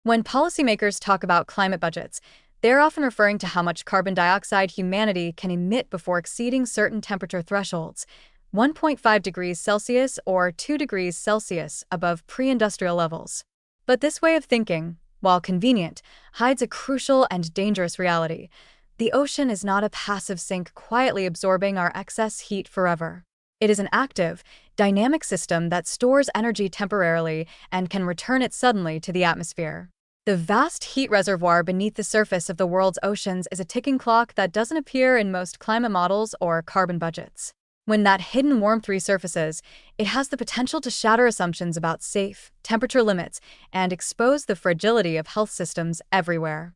When policymakers talk about climate budgets, they're often referring to how much carbon dioxide humanity can emit before exceeding certain temperature thresholds, 1.5 degrees Celsius or 2 degrees Celsius above pre-industrial levels. But this way of thinking, while convenient, hides a crucial and dangerous reality. The ocean is not a passive sink quietly absorbing our excess heat forever. It is an active, dynamic system that stores energy temporarily and can return it suddenly to the atmosphere. The vast heat reservoir beneath the surface of the world's oceans is a ticking clock that doesn't appear in most climate models or carbon budgets. When that hidden warmth resurfaces, it has the potential to shatter assumptions about safe temperature limits and expose the fragility of health systems everywhere.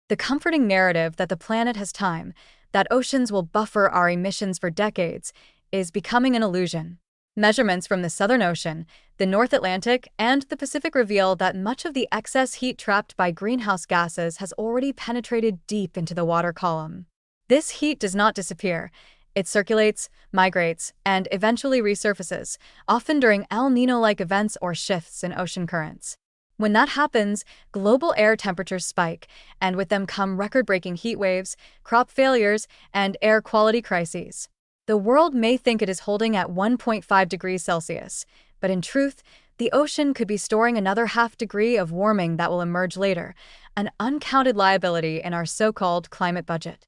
The comforting narrative that the planet has time, that oceans will buffer our emissions for decades, is becoming an illusion. Measurements from the Southern Ocean, the North Atlantic, and the Pacific reveal that much of the excess heat trapped by greenhouse gases has already penetrated deep into the water column. This heat does not disappear. It circulates, migrates, and eventually resurfaces, often during El Niño-like events or shifts in ocean currents. When that happens, global air temperatures spike, and with them come record-breaking heat waves, crop failures, and air quality crises. The world may think it is holding at 1.5 degrees Celsius, but in truth, the ocean could be storing another half degree of warming that will emerge later, an uncounted liability in our so-called climate budget.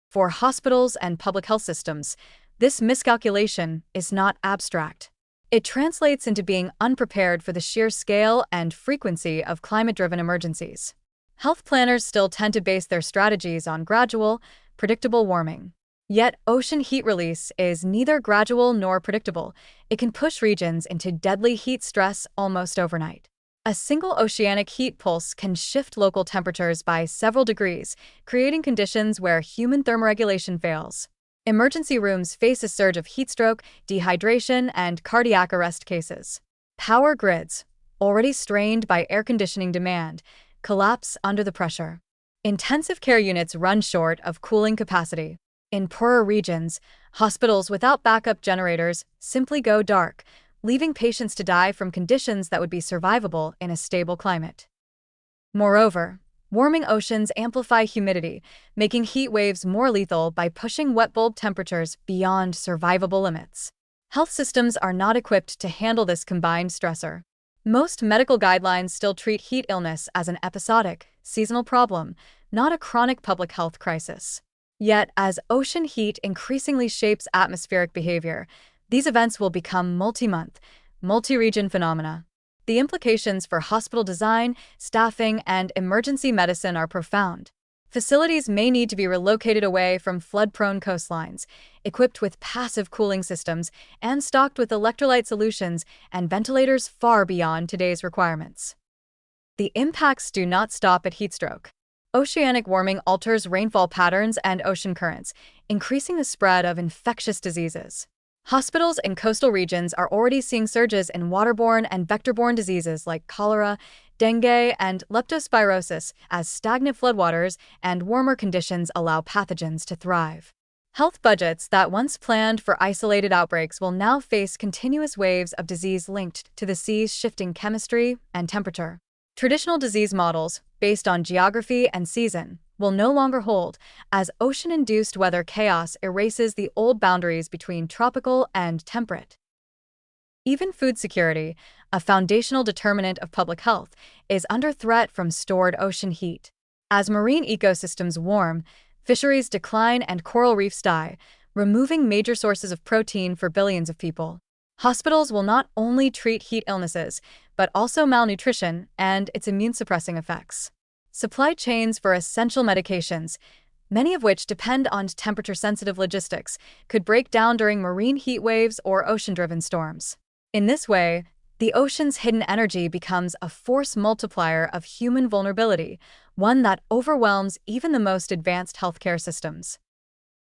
For hospitals and public health systems, this miscalculation is not abstract. It translates into being unprepared for the sheer scale and frequency of climate-driven emergencies. Health planners still tend to base their strategies on gradual, predictable warming. Yet, ocean heat release is neither gradual nor predictable. It can push regions into deadly heat stress almost overnight. A single oceanic heat pulse can shift local temperatures by several degrees, creating conditions where human thermoregulation fails. Emergency rooms face a surge of heatstroke, dehydration, and cardiac arrest cases. Power grids, already strained by air conditioning demand, collapse under the pressure. Intensive care units run short of cooling capacity. In poorer regions, hospitals without backup generators simply go dark, leaving patients to die from conditions that would be survivable in a stable climate. Moreover, warming oceans amplify humidity, making heat waves more lethal by pushing wet bulb temperatures beyond survivable limits. Health systems are not equipped to handle this combined stressor. Most medical guidelines still treat heat illness as an episodic, seasonal problem, not a chronic public health crisis. Yet, as ocean heat increasingly shapes atmospheric behavior, these events will become multi-month, multi-region phenomena. The implications for hospital design, staffing, and emergency medicine are profound. Facilities may need to be relocated away from flood-prone coastlines, equipped with passive cooling systems, and stocked with electrolyte solutions and ventilators far beyond today's requirements. The impacts do not stop at heatstroke. Oceanic warming alters rainfall patterns and ocean currents, increasing the spread of infectious diseases. Hospitals in coastal regions are already seeing surges in waterborne and vector-borne diseases like cholera, dengue, and leptospirosis as stagnant floodwaters and warmer conditions allow pathogens to thrive. Health budgets that once planned for isolated outbreaks will now face continuous waves of disease linked to the sea's shifting chemistry and temperature. Traditional disease models, based on geography and season, will no longer hold, as ocean-induced weather chaos erases the old boundaries between tropical and temperate. Even food security, a foundational determinant of public health, is under threat from stored ocean heat. As marine ecosystems warm, fisheries decline and coral reefs die, removing major sources of protein for billions of people. Hospitals will not only treat heat illnesses, but also malnutrition and its immune-suppressing effects. Supply chains for essential medications, many of which depend on temperature-sensitive logistics, could break down during marine heat waves or ocean-driven storms. In this way, the ocean's hidden energy becomes a force multiplier of human vulnerability, one that overwhelms even the most advanced healthcare systems.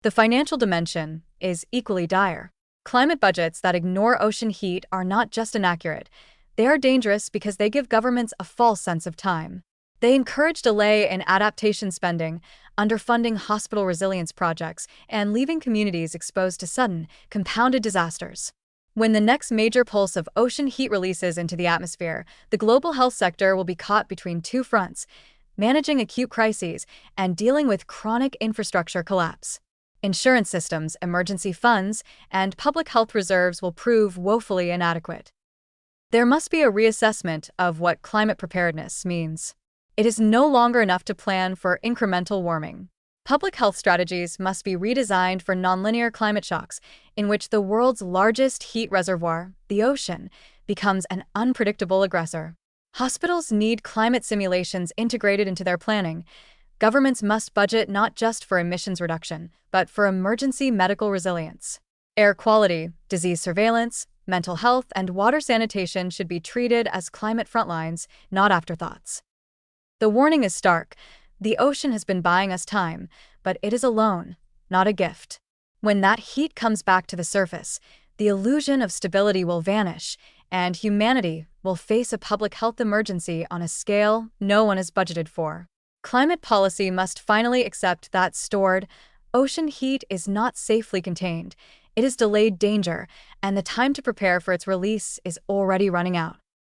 The financial dimension is equally dire. Climate budgets that ignore ocean heat are not just inaccurate, they are dangerous because they give governments a false sense of time. They encourage delay in adaptation spending, underfunding hospital resilience projects, and leaving communities exposed to sudden, compounded disasters. When the next major pulse of ocean heat releases into the atmosphere, the global health sector will be caught between two fronts: managing acute crises and dealing with chronic infrastructure collapse. Insurance systems, emergency funds, and public health reserves will prove woefully inadequate. There must be a reassessment of what climate preparedness means. It is no longer enough to plan for incremental warming. Public health strategies must be redesigned for nonlinear climate shocks, in which the world's largest heat reservoir, the ocean, becomes an unpredictable aggressor. Hospitals need climate simulations integrated into their planning. Governments must budget not just for emissions reduction, but for emergency medical resilience. Air quality, disease surveillance, mental health, and water sanitation should be treated as climate frontlines, not afterthoughts. The warning is stark. The ocean has been buying us time, but it is a loan, not a gift. When that heat comes back to the surface, the illusion of stability will vanish, and humanity will face a public health emergency on a scale no one has budgeted for. Climate policy must finally accept that stored ocean heat is not safely contained. It is delayed danger, and the time to prepare for its release is already running out.